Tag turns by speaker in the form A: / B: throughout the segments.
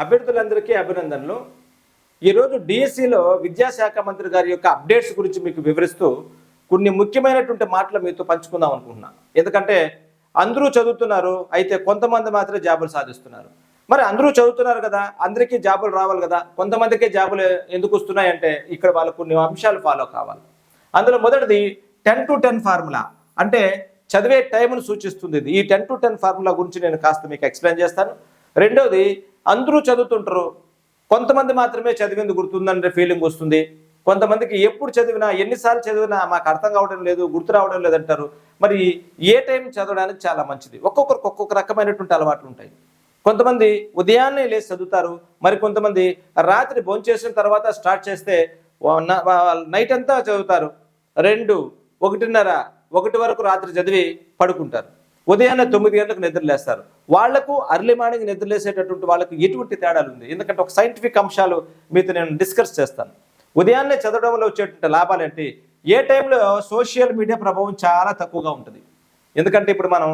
A: అభ్యర్థులందరికీ అభినందనలు. ఈరోజు డిఎస్సిలో విద్యాశాఖ మంత్రి గారి యొక్క అప్డేట్స్ గురించి మీకు వివరిస్తూ కొన్ని ముఖ్యమైనటువంటి మాటలు మీతో పంచుకుందాం అనుకుంటున్నా. ఎందుకంటే అందరూ చదువుతున్నారు, అయితే కొంతమంది మాత్రమే జాబులు సాధిస్తున్నారు. మరి అందరూ చదువుతున్నారు కదా, అందరికీ జాబులు రావాలి కదా, కొంతమందికే జాబులు ఎందుకు వస్తున్నాయంటే ఇక్కడ వాళ్ళు కొన్ని అంశాలు ఫాలో కావాలి. అందులో మొదటిది 10-10 ఫార్ములా, అంటే చదివే టైంను సూచిస్తుంది. ఈ 10-10 ఫార్ములా గురించి నేను కాస్త మీకు ఎక్స్ప్లెయిన్ చేస్తాను. రెండోది, అందరూ చదువుతుంటారు, కొంతమంది మాత్రమే చదివింది గుర్తుందనే ఫీలింగ్ వస్తుంది. కొంతమందికి ఎప్పుడు చదివినా ఎన్నిసార్లు చదివినా మాకు అర్థం కావడం లేదు, గుర్తు రావడం లేదంటారు. మరి ఏ టైం చదవడానికి చాలా మంచిది. ఒక్కొక్కరికి ఒక్కొక్క రకమైనటువంటి అలవాట్లు ఉంటాయి. కొంతమంది ఉదయాన్నే లేచి చదువుతారు, మరి కొంతమంది రాత్రి భోంచేసిన తర్వాత స్టార్ట్ చేస్తే నైట్ అంతా చదువుతారు. 2, 1:30, 1 వరకు రాత్రి చదివి పడుకుంటారు. ఉదయాన్నే 9 గంటలకు నిద్రలేస్తారు. వాళ్లకు అర్లీ మార్నింగ్ నిద్రలేసేటటువంటి వాళ్ళకు ఎటువంటి తేడాలు ఉంది? ఎందుకంటే ఒక సైంటిఫిక్ అంశాలు మీతో నేను డిస్కస్ చేస్తాను. ఉదయాన్నే చదవడంలో వచ్చేటువంటి లాభాలు ఏంటి? ఏ టైంలో సోషల్ మీడియా ప్రభావం చాలా తక్కువగా ఉంటుంది. ఎందుకంటే ఇప్పుడు మనం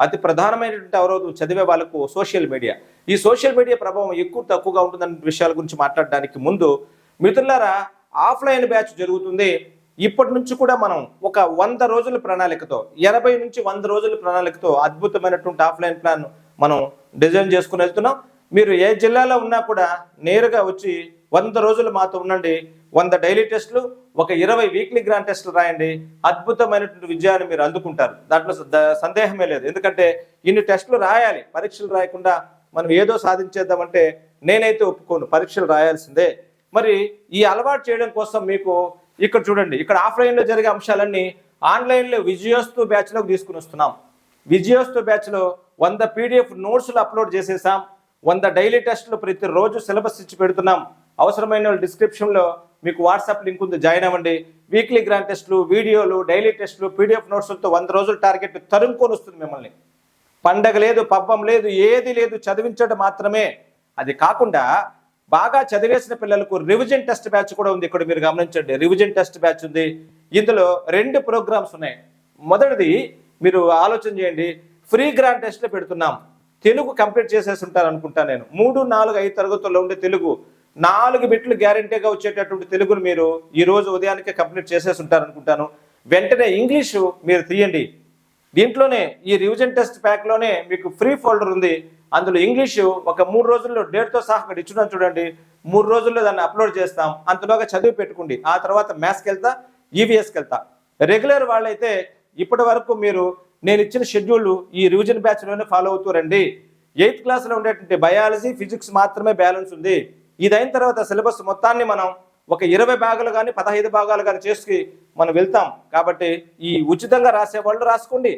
A: అతి ప్రధానమైనటువంటి ఎవరో చదివే వాళ్ళకు సోషల్ మీడియా, ఈ సోషల్ మీడియా ప్రభావం ఎక్కువ తక్కువగా ఉంటుందనే విషయాల గురించి మాట్లాడడానికి ముందు, మిత్రులారా, ఆఫ్లైన్ బ్యాచ్ జరుగుతుంది. ఇప్పటి నుంచి కూడా మనం ఒక 100 రోజుల ప్రణాళికతో, 80 నుంచి 100 రోజుల ప్రణాళికతో అద్భుతమైనటువంటి ఆఫ్లైన్ ప్లాన్ మనం డిజైన్ చేసుకుని వెళ్తున్నాం. మీరు ఏ జిల్లాలో ఉన్నా కూడా నేరుగా వచ్చి 100 రోజులు మాతో ఉండండి. 100 డైలీ టెస్టులు, ఒక 20 వీక్లీ గ్రాండ్ టెస్టులు రాయండి. అద్భుతమైనటువంటి విజయాన్ని మీరు అందుకుంటారు. దాంట్లో సందేహమే లేదు. ఎందుకంటే ఇన్ని టెస్టులు రాయాలి. పరీక్షలు రాయకుండా మనం ఏదో సాధించేద్దామంటే నేనైతే ఒప్పుకోను. పరీక్షలు రాయాల్సిందే. మరి ఈ అలవాటు చేయడం కోసం మీకు ఇక్కడ చూడండి, ఇక్కడ ఆఫ్లైన్లో జరిగే అంశాలన్నీ ఆన్లైన్లో విజయోస్తు బ్యాచ్లోకి తీసుకుని వస్తున్నాం. విజయోస్తు బ్యాచ్లో 100 పీడిఎఫ్ నోట్స్లు అప్లోడ్ చేసేసాం. 100 డైలీ టెస్టులు ప్రతిరోజు సిలబస్ ఇచ్చి పెడుతున్నాం. అవసరమైన వాళ్ళు డిస్క్రిప్షన్లో మీకు వాట్సాప్ లింక్ ఉంది, జాయిన్ అవ్వండి. వీక్లీ గ్రాండ్ టెస్టులు, వీడియోలు, డైలీ టెస్టులు, పీడిఎఫ్ నోట్స్లతో 100 రోజుల టార్గెట్ తరుముకొని వస్తుంది మిమ్మల్ని. పండగ లేదు, పబ్బం లేదు, ఏది లేదు, చదివించడం మాత్రమే. అది కాకుండా బాగా చదివేసిన పిల్లలకు రివిజన్ టెస్ట్ బ్యాచ్ కూడా ఉంది. ఇక్కడ మీరు గమనించండి, రివిజన్ టెస్ట్ బ్యాచ్ ఉంది. ఇందులో 2 ప్రోగ్రామ్స్ ఉన్నాయి. మొదటిది మీరు ఆలోచన చేయండి, ఫ్రీ గ్రాండ్ టెస్ట్లో పెడుతున్నాం. తెలుగు కంప్లీట్ చేసేసి ఉంటారు అనుకుంటా నేను. 3, 4, 5 తరగతుల్లో ఉండే తెలుగు 4 బిట్లు గ్యారంటీగా వచ్చేటటువంటి తెలుగును మీరు ఈ రోజు ఉదయానికే కంప్లీట్ చేసేసి ఉంటారు అనుకుంటాను. వెంటనే ఇంగ్లీషు మీరు తీయండి. దీంట్లోనే ఈ రివిజన్ టెస్ట్ ప్యాక్లోనే మీకు ఫ్రీ ఫోల్డర్ ఉంది. అందులో ఇంగ్లీషు ఒక 3 రోజుల్లో డేట్తో సహా అక్కడ ఇచ్చున్నాను చూడండి. 3 రోజుల్లో దాన్ని అప్లోడ్ చేస్తాం. అంతలోగా చదివి పెట్టుకోండి. ఆ తర్వాత మ్యాథ్స్కి వెళ్తా, ఈవీఎస్కి వెళ్తా. రెగ్యులర్ వాళ్ళైతే ఇప్పటి వరకు మీరు నేను ఇచ్చిన షెడ్యూల్ ఈ రివిజన్ బ్యాచ్లోనే ఫాలో అవుతూ రండి. 8th క్లాస్లో ఉండేటువంటి బయాలజీ, ఫిజిక్స్ మాత్రమే బ్యాలెన్స్ ఉంది. ఇది అయిన తర్వాత సిలబస్ మొత్తాన్ని మనం ఒక 20 భాగాలు కానీ 15 భాగాలు కానీ చేసి మనం వెళ్తాం. కాబట్టి ఈ ఉచితంగా రాసే వాళ్ళు రాసుకోండి.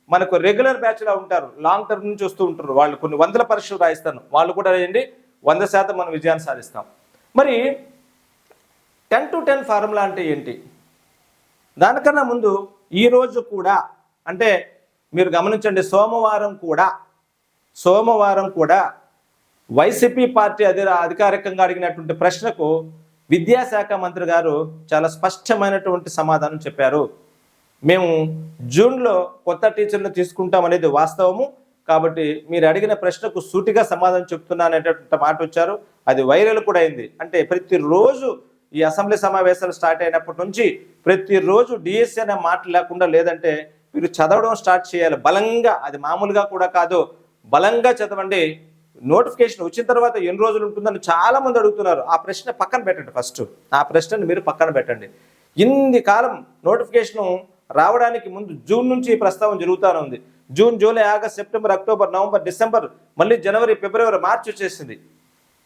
A: మనకు రెగ్యులర్ బ్యాచ్లో ఉంటారు, లాంగ్ టర్మ్ నుంచి వస్తూ ఉంటారు, వాళ్ళు కొన్ని 100 పరీక్షలు రాయిస్తాను, వాళ్ళు కూడా వేయండి. 100% మనం విజయాన్ని సాధిస్తాం. మరి 10-10 ఫార్ములా అంటే ఏంటి? దానికన్నా ముందు ఈరోజు కూడా, అంటే మీరు గమనించండి, సోమవారం కూడా వైసీపీ పార్టీ అధికారికంగా అడిగినటువంటి ప్రశ్నకు విద్యాశాఖ మంత్రి గారు చాలా స్పష్టమైనటువంటి సమాధానం చెప్పారు. మేము జూన్లో కొత్త టీచర్లు తీసుకుంటాం అనేది వాస్తవము, కాబట్టి మీరు అడిగిన ప్రశ్నకు సూటిగా సమాధానం చెప్తున్నాననేటువంటి మాట వచ్చారు. అది వైరల్ కూడా అయింది. అంటే ప్రతిరోజు ఈ అసెంబ్లీ సమావేశాలు స్టార్ట్ అయినప్పటి నుంచి ప్రతిరోజు డిఎస్సి అనే మాట లేకుండా, లేదంటే మీరు చదవడం స్టార్ట్ చేయాలి బలంగా. అది మామూలుగా కూడా కాదు, బలంగా చదవండి. నోటిఫికేషన్ వచ్చిన తర్వాత ఎన్ని రోజులు ఉంటుందని చాలా మంది అడుగుతున్నారు. ఆ ప్రశ్న పక్కన పెట్టండి. ఫస్ట్ ఆ ప్రశ్నను మీరు పక్కన పెట్టండి. ఇన్ని కాలం నోటిఫికేషన్ రావడానికి ముందు జూన్ నుంచి ఈ ప్రస్తావన జరుగుతూనే ఉంది. June, July, August, September, October, November, December, మళ్ళీ జనవరి, ఫిబ్రవరి, మార్చి వచ్చేసింది.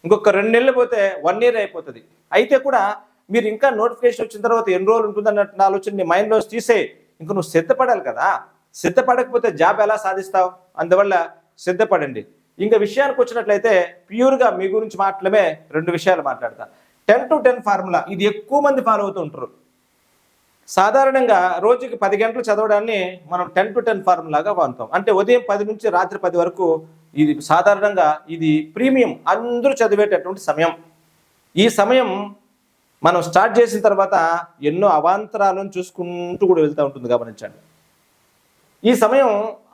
A: ఇంకొక 2 నెలలు పోతే 1 ఇయర్ అయిపోతుంది. అయితే కూడా మీరు ఇంకా నోటిఫికేషన్ వచ్చిన తర్వాత ఎన్ని రోజులు ఉంటుందన్న ఆలోచన నీ మైండ్లో తీసే. ఇంక నువ్వు సిద్ధపడాలి కదా, సిద్ధపడకపోతే జాబ్ ఎలా సాధిస్తావు? అందువల్ల సిద్ధపడండి. ఇంకా విషయానికి వచ్చినట్లయితే ప్యూర్గా మీ గురించి మాత్రమే 2 విషయాలు మాట్లాడతా. 10-10 ఫార్ములా, ఇది ఎక్కువ మంది ఫాలో అవుతూ ఉంటారు. సాధారణంగా రోజుకి 10 గంటలు చదవడాన్ని మనం 10-10 ఫార్ములాగా వాడుతాం. అంటే ఉదయం 10 నుంచి రాత్రి 10 వరకు ఇది సాధారణంగా ఇది ప్రీమియం, అందరూ చదివేటటువంటి సమయం. ఈ సమయం మనం స్టార్ట్ చేసిన తర్వాత ఎన్నో అవాంతరాలను చూసుకుంటూ కూడా వెళ్తూ ఉంటుంది, గమనించండి. ఈ సమయం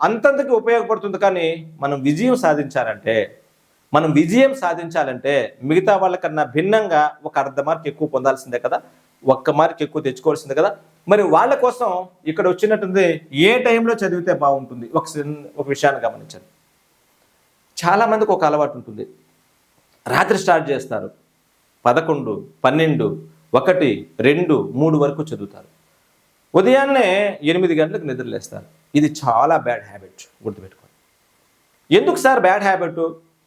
A: అంతంతకి ఉపయోగపడుతుంది. కానీ మనం విజయం సాధించాలంటే మనం విజయం సాధించాలంటే మిగతా వాళ్ళకన్నా భిన్నంగా ఒక అర్ధ మార్క్ ఎక్కువ పొందాల్సిందే కదా, ఒక్క మార్క్ ఎక్కువ తెచ్చుకోవాల్సిందే కదా. మరి వాళ్ళ కోసం ఇక్కడ వచ్చినట్టుంది ఏ టైంలో చదివితే బాగుంటుంది. ఒక విషయాన్ని గమనించండి. చాలామందికి ఒక అలవాటు ఉంటుంది, రాత్రి స్టార్ట్ చేస్తారు, 11, 12, 1, 2, 3 వరకు చదువుతారు, ఉదయాన్నే 8 గంటలకు నిద్రలేస్తారు. ఇది చాలా బ్యాడ్ హ్యాబిట్, గుర్తుపెట్టుకోండి. ఎందుకు సార్ బ్యాడ్ హ్యాబిట్?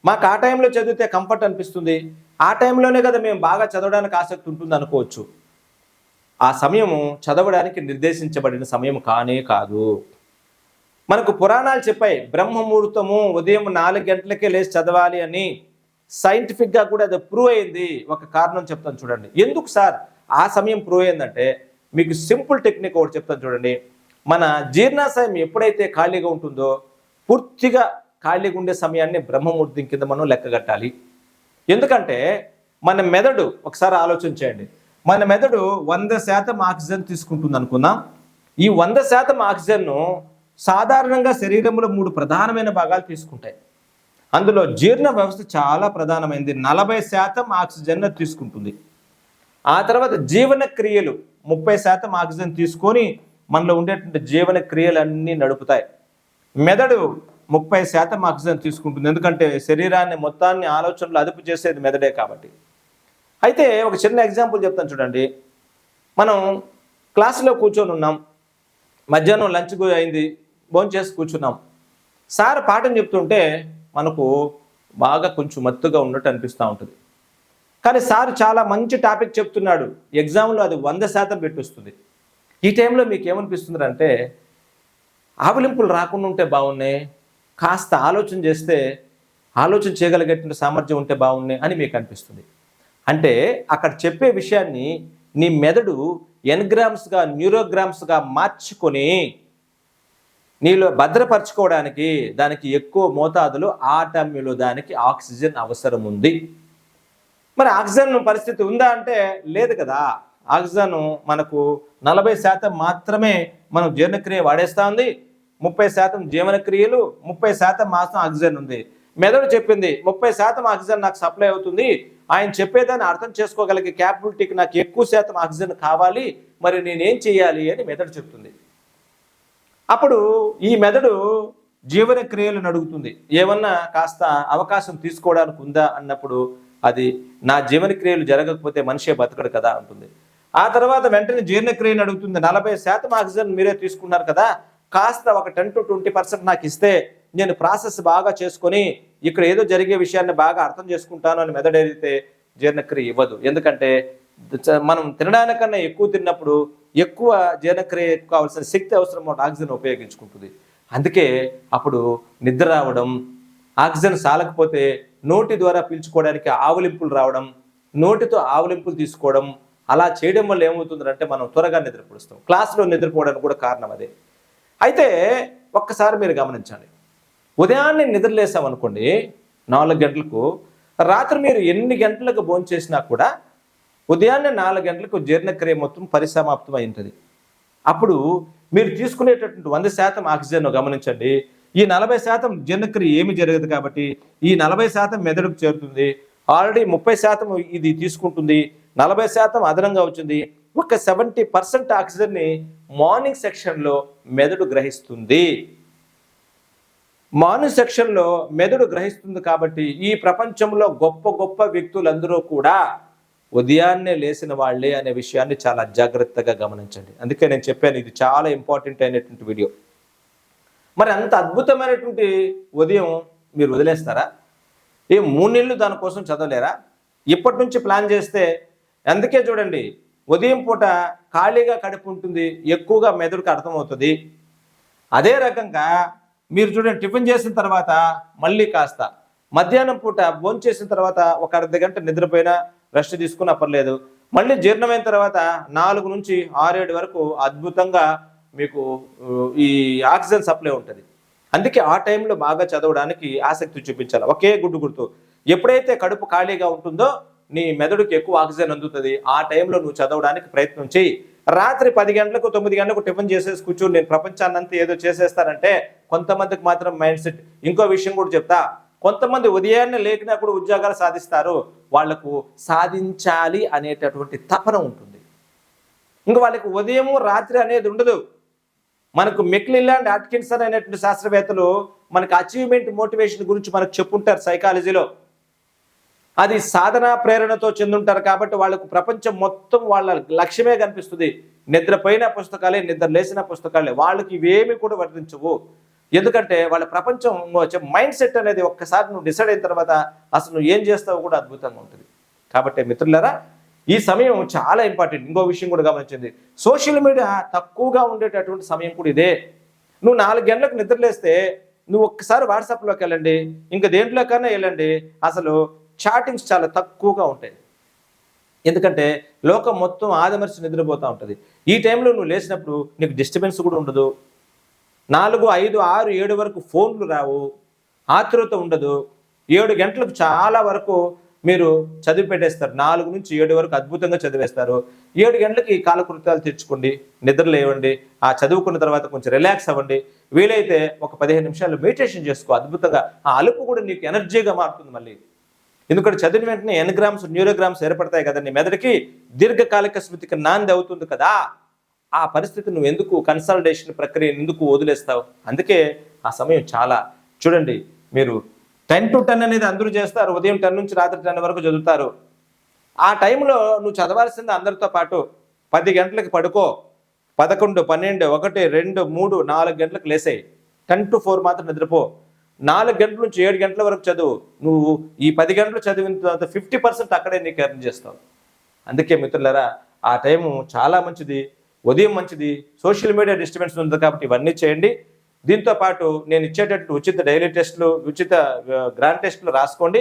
A: మాకు ఆ టైంలో చదివితే కంఫర్ట్ అనిపిస్తుంది, ఆ టైంలోనే కదా మేము బాగా చదవడానికి ఆసక్తి ఉంటుంది అనుకోవచ్చు. ఆ సమయము చదవడానికి నిర్దేశించబడిన సమయం కానే కాదు. మనకు పురాణాలు చెప్పాయి, బ్రహ్మముహూర్తము ఉదయం 4 గంటలకే లేచి చదవాలి అని. సైంటిఫిక్గా కూడా అది ప్రూవ్ అయింది. ఒక కారణం చెప్తాను చూడండి. ఎందుకు సార్ ఆ సమయం ప్రూవ్ అయిందంటే, మీకు సింపుల్ టెక్నిక్ ఒకటి చెప్తాను చూడండి. మన జీర్ణాశయం ఎప్పుడైతే ఖాళీగా ఉంటుందో, పూర్తిగా ఖాళీగా ఉండే సమయాన్ని బ్రహ్మముహూర్తం కింద మనం లెక్కగట్టాలి. ఎందుకంటే మన మెదడు, ఒకసారి ఆలోచన చేయండి, మన మెదడు 100% ఆక్సిజన్ తీసుకుంటుంది అనుకుందాం. ఈ 100% ఆక్సిజన్ను సాధారణంగా శరీరంలో 3 ప్రధానమైన భాగాలు తీసుకుంటాయి. అందులో జీర్ణ వ్యవస్థ చాలా ప్రధానమైనది, 40% ఆక్సిజన్ తీసుకుంటుంది. ఆ తర్వాత జీవన క్రియలు 30% ఆక్సిజన్ తీసుకొని మనలో ఉండేటువంటి జీవన క్రియలన్నీ నడుపుతాయి. మెదడు 30% ఆక్సిజన్ తీసుకుంటుంది, ఎందుకంటే శరీరాన్ని మొత్తాన్ని ఆలోచనలు అదుపు చేసేది మెదడే కాబట్టి. అయితే ఒక చిన్న ఎగ్జాంపుల్ చెప్తాను చూడండి. మనం క్లాసులో కూర్చొని ఉన్నాం, మధ్యాహ్నం లంచ్ అయింది, భోంచేసి కూర్చున్నాం. సార్ పాఠం చెప్తుంటే మనకు బాగా కొంచెం మత్తుగా ఉన్నట్టు అనిపిస్తూ ఉంటుంది. కానీ సార్ చాలా మంచి టాపిక్ చెప్తున్నాడు, ఎగ్జామ్లో అది 100% పెట్టిస్తుంది. ఈ టైంలో మీకు ఏమనిపిస్తుంది అంటే, ఆవలింపులు రాకుండా ఉంటే బాగున్నాయి, కాస్త ఆలోచన చేస్తే ఆలోచన చేయగలిగేటువంటి సామర్థ్యం ఉంటే బాగున్నాయి అని మీకు అనిపిస్తుంది. అంటే అక్కడ చెప్పే విషయాన్ని నీ మెదడు ఎన్గ్రామ్స్గా, న్యూరోగ్రామ్స్గా మార్చుకొని నీలో భద్రపరచుకోవడానికి దానికి ఎక్కువ మోతాదులో ఆ టైంలో దానికి ఆక్సిజన్ అవసరం ఉంది. మరి ఆక్సిజన్ పరిస్థితి ఉందా అంటే లేదు కదా. ఆక్సిజన్ మనకు 40% మాత్రమే మనం జీర్ణక్రియ వాడేస్తూ ఉంది, 30% జీవనక్రియలు, 30% మాత్రం ఆక్సిజన్ ఉంది. మెదడు చెప్పింది 30% ఆక్సిజన్ నాకు సప్లై అవుతుంది, ఆయన చెప్పేదాన్ని అర్థం చేసుకోగలిగే క్యాపబిలిటీకి నాకు ఎక్కువ శాతం ఆక్సిజన్ కావాలి, మరి నేనేం చేయాలి అని మెదడు చెప్తుంది. అప్పుడు ఈ మెదడు జీవన క్రియలను అడుగుతుంది, ఏమన్నా కాస్త అవకాశం తీసుకోవడానికి ఉందా అన్నప్పుడు అది నా జీవన క్రియలు జరగకపోతే మనిషే బతకడు కదా అంటుంది. ఆ తర్వాత వెంటనే జీర్ణక్రియను అడుగుతుంది, 40% ఆక్సిజన్ మీరే తీసుకున్నారు కదా, కాస్త ఒక 10 to 20% నాకు ఇస్తే నేను ప్రాసెస్ బాగా చేసుకొని ఇక్కడ ఏదో జరిగే విషయాన్ని బాగా అర్థం చేసుకుంటాను అని మెదడు అడిగితే జీర్ణక్రియ ఇవ్వదు. ఎందుకంటే మనం తినడానికన్నా ఎక్కువ తిన్నప్పుడు ఎక్కువ జీర్ణక్రియ కావాల్సిన శక్తి అవసరం ఆక్సిజన్ ఉపయోగించుకుంటుంది. అందుకే అప్పుడు నిద్ర రావడం, ఆక్సిజన్ సాలకపోతే నోటి ద్వారా పీల్చుకోవడానికి ఆవలింపులు రావడం, నోటితో ఆవలింపులు తీసుకోవడం, అలా చేయడం వల్ల ఏమవుతుందంటే మనం త్వరగా నిద్రపోస్తాం. క్లాసులో నిద్రపోవడానికి కూడా కారణం అదే. అయితే ఒక్కసారి మీరు గమనించండి, ఉదయాన్నే నిద్రలేసామనుకోండి 4 గంటలకు, రాత్రి మీరు ఎన్ని గంటలకు భోంచేసినా కూడా ఉదయాన్నే 4 గంటలకు జీర్ణక్రియ మొత్తం పరిసమాప్తం అయి ఉంటుంది. అప్పుడు మీరు తీసుకునేటటువంటి 100% ఆక్సిజన్ గమనించండి, ఈ 40% జీర్ణక్రియ ఏమి జరగదు కాబట్టి ఈ 40% మెదడుకు చేరుతుంది. ఆల్రెడీ 30% ఇది తీసుకుంటుంది, 40% అదనంగా వచ్చింది. ఒక 70% ఆక్సిజన్ని మార్నింగ్ సెక్షన్లో మెదడు గ్రహిస్తుంది. మార్నింగ్ సెక్షన్లో మెదడు గ్రహిస్తుంది కాబట్టి ఈ ప్రపంచంలో గొప్ప గొప్ప వ్యక్తులందరూ కూడా ఉదయాన్నే లేచిన వాళ్ళే అనే విషయాన్ని చాలా జాగ్రత్తగా గమనించండి. అందుకే నేను చెప్పాను, ఇది చాలా ఇంపార్టెంట్ అయినటువంటి వీడియో. మరి అంత అద్భుతమైనటువంటి ఉదయం మీరు వదిలేస్తారా? 3 నెలలు దానికోసం చదవలేరా? ఇప్పటి నుంచి ప్లాన్ చేస్తే. అందుకే చూడండి, ఉదయం పూట ఖాళీగా కడుపు ఉంటుంది, ఎక్కువగా మెదడుకు అర్థమవుతుంది. అదే రకంగా మీరు చూడండి, టిఫిన్ చేసిన తర్వాత మళ్ళీ కాస్త, మధ్యాహ్నం పూట భోంచేసిన తర్వాత ఒక అర్ధ గంట నిద్రపోయినా రెస్ట్ తీసుకున్నా పర్లేదు, మళ్ళీ జీర్ణమైన తర్వాత 4 నుంచి 6-7 వరకు అద్భుతంగా మీకు ఈ ఆక్సిజన్ సప్లై ఉంటుంది. అందుకే ఆ టైంలో బాగా చదవడానికి ఆసక్తి చూపించాలి. ఒకే గుర్తు, ఎప్పుడైతే కడుపు ఖాళీగా ఉంటుందో నీ మెదడుకి ఎక్కువ ఆక్సిజన్ అందుతుంది. ఆ టైంలో నువ్వు చదవడానికి ప్రయత్నం చేయి. రాత్రి 10 గంటలకు 9 గంటలకు టిఫిన్ చేసేసి కూర్చొని నేను ప్రపంచాన్ని అంతా ఏదో చేసేస్తానంటే కొంతమందికి మాత్రం మైండ్ సెట్. ఇంకో విషయం కూడా చెప్తా, కొంతమంది ఉదయాన్నే లేకినా కూడా ఉద్యోగాలు సాధిస్తారు. వాళ్లకు సాధించాలి అనేటటువంటి తపన ఉంటుంది. ఇంకా వాళ్ళకి ఉదయము రాత్రి అనేది ఉండదు. మనకు మెక్లిల్లాండ్ అట్కిన్సన్ అనేటువంటి శాస్త్రవేత్తలు మనకు అచీవ్మెంట్ మోటివేషన్ గురించి మనకు చెప్పుంటారు సైకాలజీలో. అది సాధన ప్రేరణతో చెందుంటారు కాబట్టి వాళ్ళకు ప్రపంచం మొత్తం వాళ్ళ లక్ష్యమే కనిపిస్తుంది. నిద్రపోయిన పుస్తకాలే, నిద్ర లేచిన పుస్తకాలే, వాళ్ళకి ఇవేమి కూడా వర్తించవు. ఎందుకంటే వాళ్ళ ప్రపంచం మైండ్ సెట్ అనేది ఒక్కసారి నువ్వు డిసైడ్ అయిన తర్వాత అసలు నువ్వు ఏం చేస్తావో కూడా అద్భుతంగా ఉంటుంది. కాబట్టి మిత్రులారా, ఈ సమయం చాలా ఇంపార్టెంట్. ఇంకో విషయం కూడా గమనించింది, సోషల్ మీడియా తక్కువగా ఉండేటటువంటి సమయం కూడా ఇదే. నువ్వు 4 గంటలకు నిద్రలేస్తే నువ్వు ఒక్కసారి వాట్సాప్లోకి వెళ్ళండి, ఇంకా దేంట్లోకైనా వెళ్ళండి, అసలు చాటింగ్స్ చాలా తక్కువగా ఉంటాయి. ఎందుకంటే లోకం మొత్తం ఆదమర్చి నిద్రపోతూ ఉంటుంది. ఈ టైంలో నువ్వు లేచినప్పుడు నీకు డిస్టర్బెన్స్ కూడా ఉండదు. 4, 5, 6, 7 వరకు ఫోన్లు రావు, ఆతృత ఉండదు. 7 గంటలకు చాలా వరకు మీరు చదివి పెట్టేస్తారు. 4 నుంచి 7 వరకు అద్భుతంగా చదివేస్తారు. 7 గంటలకి కాలకృత్యాలు తెచ్చుకోండి, నిద్ర లేవండి, ఆ చదువుకున్న తర్వాత కొంచెం రిలాక్స్ అవ్వండి. వీలైతే ఒక 15 నిమిషాలు మెడిటేషన్ చేసుకో. అద్భుతంగా ఆ అలుపు కూడా నీకు ఎనర్జీగా మారుతుంది మళ్ళీ. ఎందుకంటే చదివిన వెంటనే ఎన్గ్రామ్స్, న్యూరోగ్రామ్స్ ఏర్పడతాయి కదా నీ మెదడుకి, దీర్ఘకాలిక స్మృతికి నాంది అవుతుంది కదా. ఆ పరిస్థితి నువ్వు ఎందుకు కన్సల్టేషన్ ప్రక్రియను ఎందుకు వదిలేస్తావు? అందుకే ఆ సమయం చాలా చూడండి. మీరు 10 to 10 అనేది అందరూ చేస్తారు. ఉదయం 10 నుంచి రాత్రి 10 వరకు చదువుతారు. ఆ టైంలో నువ్వు చదవాల్సింది అందరితో పాటు 10 గంటలకు పడుకో, 11, 12, 1, 2, 3, 4 గంటలకు లేసాయి. 10 to 4 మాత్రం నిద్రపో. 4 గంటల నుంచి 7 గంటల వరకు చదువు. నువ్వు ఈ 10 గంటలు చదివిన తర్వాత 50% అక్కడే నీకు ఎర్న్ చేస్తావు. అందుకే మిత్రులారా, ఆ టైము చాలా మంచిది, ఉదయం మంచిది. సోషల్ మీడియా డిస్టర్బెన్స్ ఉంది కాబట్టి ఇవన్నీ చేయండి. దీంతో పాటు నేను ఇచ్చేటట్టు ఉచిత డైలీ టెస్టులు, ఉచిత గ్రాండ్ టెస్టులు రాసుకోండి.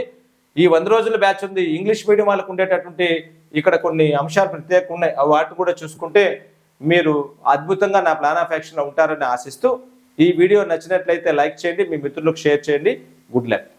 A: ఈ 100 రోజుల బ్యాచ్ ఉంది. ఇంగ్లీష్ మీడియం వాళ్ళకు ఉండేటటువంటి ఇక్కడ కొన్ని అంశాలు ప్రత్యేకంగా ఉన్నాయి. వాటిని కూడా చూసుకుంటే మీరు అద్భుతంగా నా ప్లాన్ ఆఫ్ యాక్షన్లో ఉంటారని ఆశిస్తూ, ఈ వీడియో నచ్చినట్లయితే లైక్ చేయండి, మీ మిత్రులకు షేర్ చేయండి. Good luck.